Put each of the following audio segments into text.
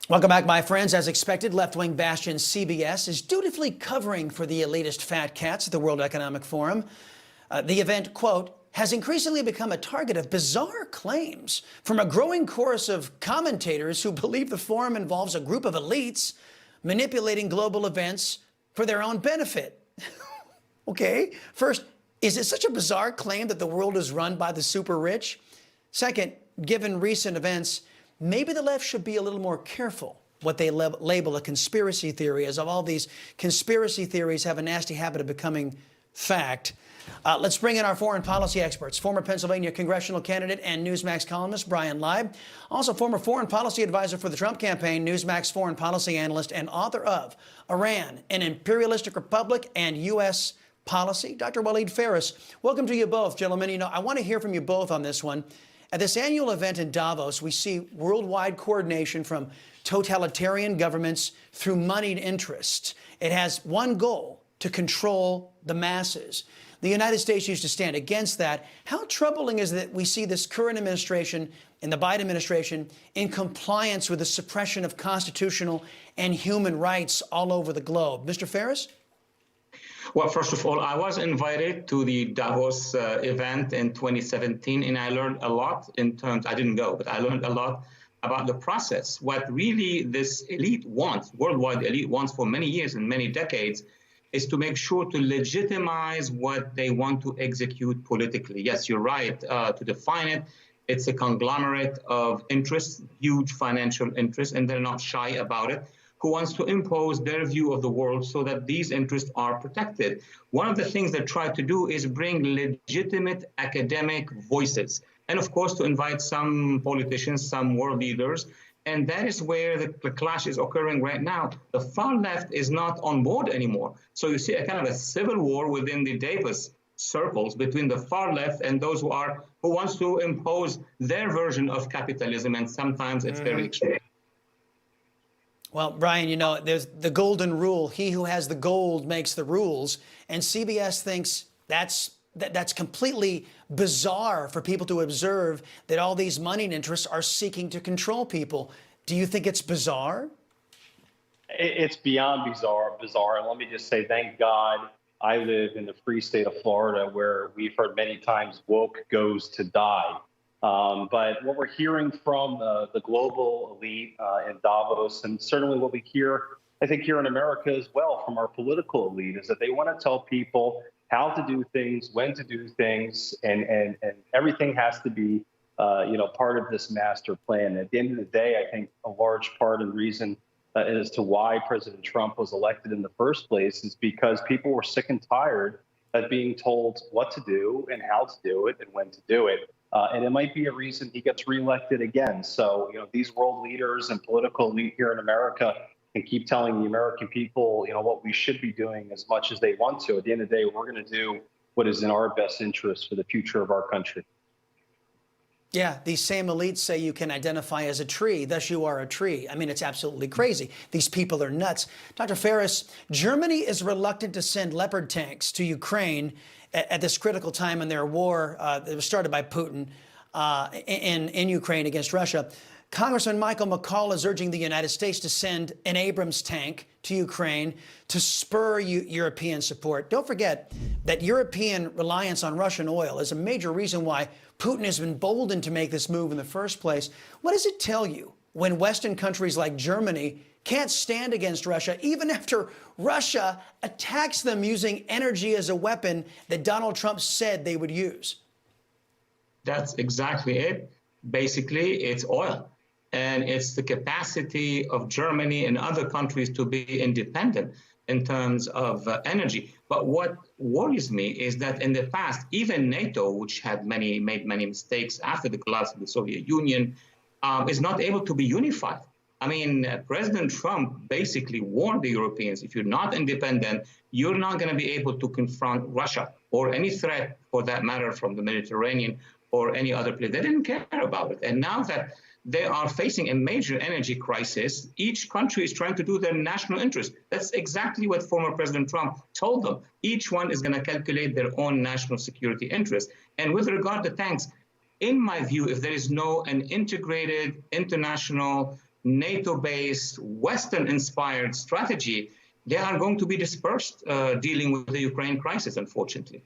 Welcome back, my friends. As expected, left-wing bastion CBS is dutifully covering for the elitist fat cats at the World Economic Forum. The event, quote, has increasingly become a target of bizarre claims from a growing chorus of commentators who believe the forum involves a group of elites manipulating global events for their own benefit. Okay, first, is it such a bizarre claim that the world is run by the super rich? Second, given recent events, maybe the left should be a little more careful what they label a conspiracy theory, as all these conspiracy theories have a nasty habit of becoming fact. Let's bring in our foreign policy experts. Former Pennsylvania congressional candidate and Newsmax columnist Bryan Leib, also former foreign policy advisor for the Trump campaign, Newsmax foreign policy analyst and author of Iran, an Imperialistic Republic and U.S. Policy, Dr. Walid Phares. Welcome to you both, gentlemen. You know, I want to hear from you both on this one. At this annual event in Davos, we see worldwide coordination from totalitarian governments through moneyed interests. It has one goal: to control the masses. The United States used to stand against that. How troubling is it that we see this current administration and the Biden administration in compliance with the suppression of constitutional and human rights all over the globe? Mr. Phares? Well, first of all, I was invited to the Davos event in 2017, and I learned a lot I didn't go, but I learned a lot about the process. What really this elite wants, worldwide elite wants for many years and many decades, is to make sure to legitimize what they want to execute politically. Yes, you're right to define it. It's a conglomerate of interests, huge financial interests, and they're not shy about it, who wants to impose their view of the world so that these interests are protected. One of the things they try to do is bring legitimate academic voices, and of course to invite some politicians, some world leaders. And that is where the clash is occurring right now. The far left is not on board anymore. So you see a kind of a civil war within the Davos circles between the far left and those who wants to impose their version of capitalism, and sometimes it's very extreme. Well, Bryan, you know, there's the golden rule: he who has the gold makes the rules. And CBS thinks that's completely bizarre for people to observe, that all these moneyed interests are seeking to control people. Do you think it's bizarre? It's beyond bizarre. And let me just say, thank God I live in the free state of Florida, where we've heard many times woke goes to die. But what we're hearing from the global elite in Davos, and certainly what we hear, I think, here in America as well from our political elite, is that they want to tell people how to do things, when to do things, and everything has to be, part of this master plan. At the end of the day, I think a large part and reason as to why President Trump was elected in the first place is because people were sick and tired of being told what to do and how to do it and when to do it. And it might be a reason he gets reelected again. So, these world leaders and political elite here in America can keep telling the American people, what we should be doing as much as they want to. At the end of the day, we're going to do what is in our best interest for the future of our country. Yeah, these same elites say you can identify as a tree, thus you are a tree. I mean, it's absolutely crazy. These people are nuts. Dr. Phares, Germany is reluctant to send Leopard tanks to Ukraine at this critical time in their war that was started by Putin in Ukraine against Russia. Congressman Michael McCaul is urging the United States to send an Abrams tank to Ukraine to spur European support. Don't forget that European reliance on Russian oil is a major reason why Putin has been boldened to make this move in the first place. What does it tell you when Western countries like Germany can't stand against Russia, even after Russia attacks them using energy as a weapon that Donald Trump said they would use? That's exactly it. Basically, it's oil. And it's the capacity of Germany and other countries to be independent in terms of energy. But what worries me is that in the past, even NATO, which had made many mistakes after the collapse of the Soviet Union, is not able to be unified. I mean, President Trump basically warned the Europeans, if you're not independent, you're not going to be able to confront Russia or any threat, for that matter, from the Mediterranean or any other place. They didn't care about it. And now that they are facing a major energy crisis, each country is trying to do their national interest. That's exactly what former President Trump told them. Each one is going to calculate their own national security interest. And with regard to tanks, in my view, if there is an integrated international NATO-based, Western-inspired strategy, they are going to be dispersed dealing with the Ukraine crisis, unfortunately.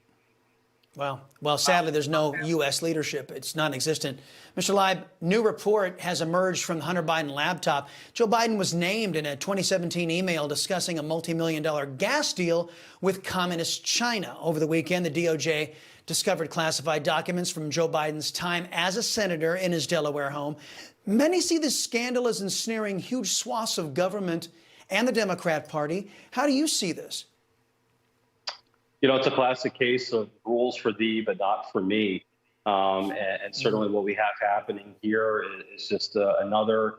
Well, sadly, there's no U.S. leadership. It's non-existent. Mr. Leib, new report has emerged from the Hunter Biden laptop. Joe Biden was named in a 2017 email discussing a multi-million-dollar gas deal with communist China. Over the weekend, the DOJ discovered classified documents from Joe Biden's time as a senator in his Delaware home. Many see this scandal as ensnaring huge swaths of government and the Democrat Party. How do you see this? You know, it's a classic case of rules for thee, but not for me. And certainly what we have happening here is just another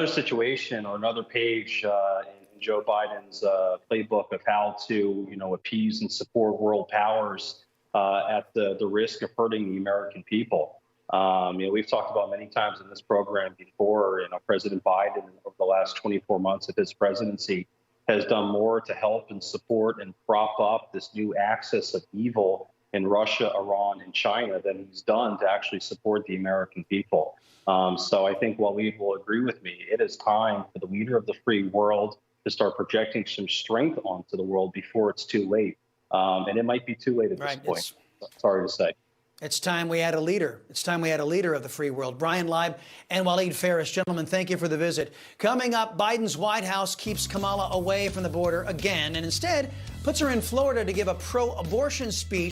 situation or another page in Joe Biden's playbook of how to, appease and support world powers at the risk of hurting the American people. We've talked about many times in this program before, President Biden over the last 24 months of his presidency has done more to help and support and prop up this new axis of evil in Russia, Iran, and China than he's done to actually support the American people. So I think Walid will agree with me. It is time for the leader of the free world to start projecting some strength onto the world before it's too late. And it might be too late at this point. Sorry to say. It's time we had a leader. It's time we had a leader of the free world. Bryan, Leib, and Walid Phares. Gentlemen, thank you for the visit. Coming up, Biden's White House keeps Kamala away from the border again and instead puts her in Florida to give a pro-abortion speech.